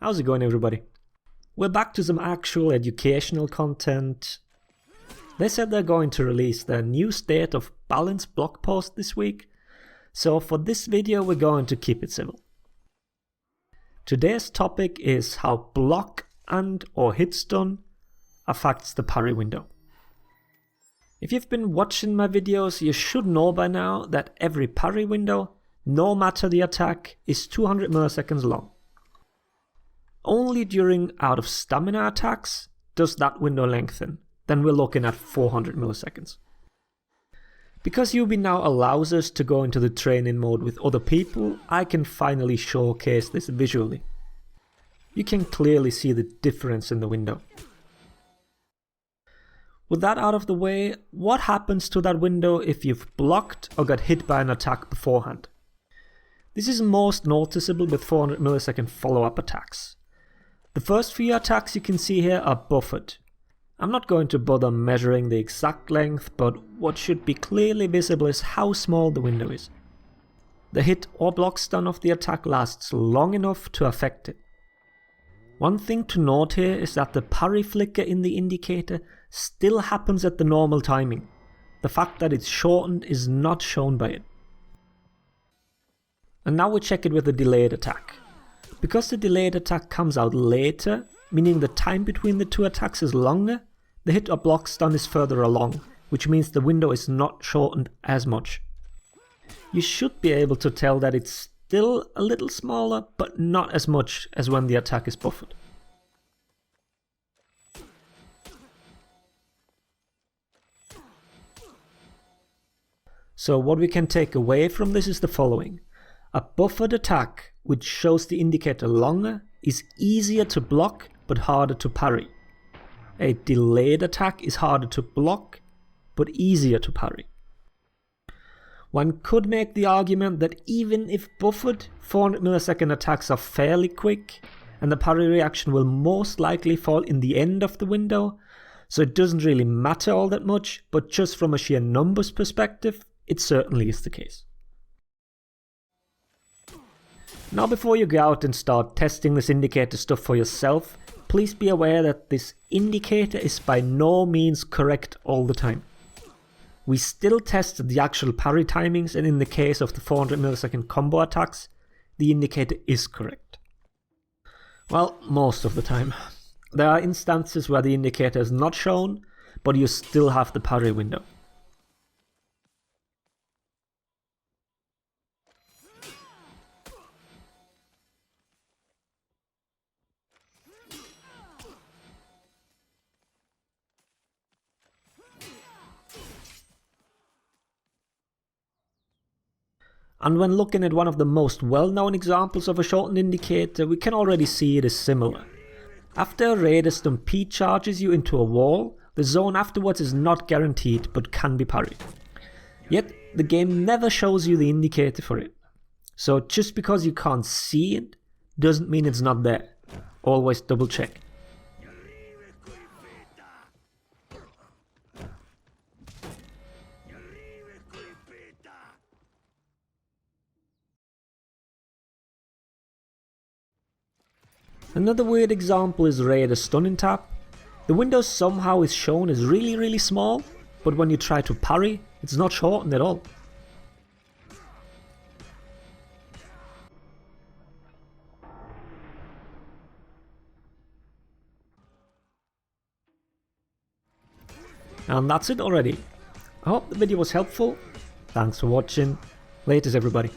How's it going, everybody? We're back to some actual educational content. They said they're going to release their new State of Balance blog post this week, so for this video we're going to keep it civil. Today's topic is how block and or hit stun affects the parry window. If you've been watching my videos, you should know by now that every parry window, no matter the attack, is 200 milliseconds long. Only during out of stamina attacks does that window lengthen, then we're looking at 400 milliseconds. Because UB now allows us to go into the training mode with other people, I can finally showcase this visually. You can clearly see the difference in the window. With that out of the way, what happens to that window if you've blocked or got hit by an attack beforehand? This is most noticeable with 400 millisecond follow-up attacks. The first few attacks you can see here are buffered. I'm not going to bother measuring the exact length, but what should be clearly visible is how small the window is. The hit or block stun of the attack lasts long enough to affect it. One thing to note here is that the parry flicker in the indicator still happens at the normal timing. The fact that it's shortened is not shown by it. And now we check it with the delayed attack. Because the delayed attack comes out later, meaning the time between the two attacks is longer, the hit or block stun is further along, which means the window is not shortened as much. You should be able to tell that it's still a little smaller, but not as much as when the attack is buffered. So what we can take away from this is the following. A buffered attack, which shows the indicator longer, is easier to block but harder to parry. A delayed attack is harder to block but easier to parry. One could make the argument that even if buffered, 400 millisecond attacks are fairly quick and the parry reaction will most likely fall in the end of the window, so it doesn't really matter all that much, but just from a sheer numbers perspective, it certainly is the case. Now before you go out and start testing this indicator stuff for yourself, please be aware that this indicator is by no means correct all the time. We still tested the actual parry timings, and in the case of the 400 millisecond combo attacks, the indicator is correct. Well, most of the time. There are instances where the indicator is not shown, but you still have the parry window. And when looking at one of the most well-known examples of a shortened indicator, we can already see it is similar. After a Raider stun P charges you into a wall, the zone afterwards is not guaranteed but can be parried. Yet the game never shows you the indicator for it. So just because you can't see it doesn't mean it's not there. Always double check. Another weird example is Raider stunning tap. The window somehow is shown as really small, but when you try to parry, it's not shortened at all. And that's it already. I hope the video was helpful. Thanks for watching. Laters everybody.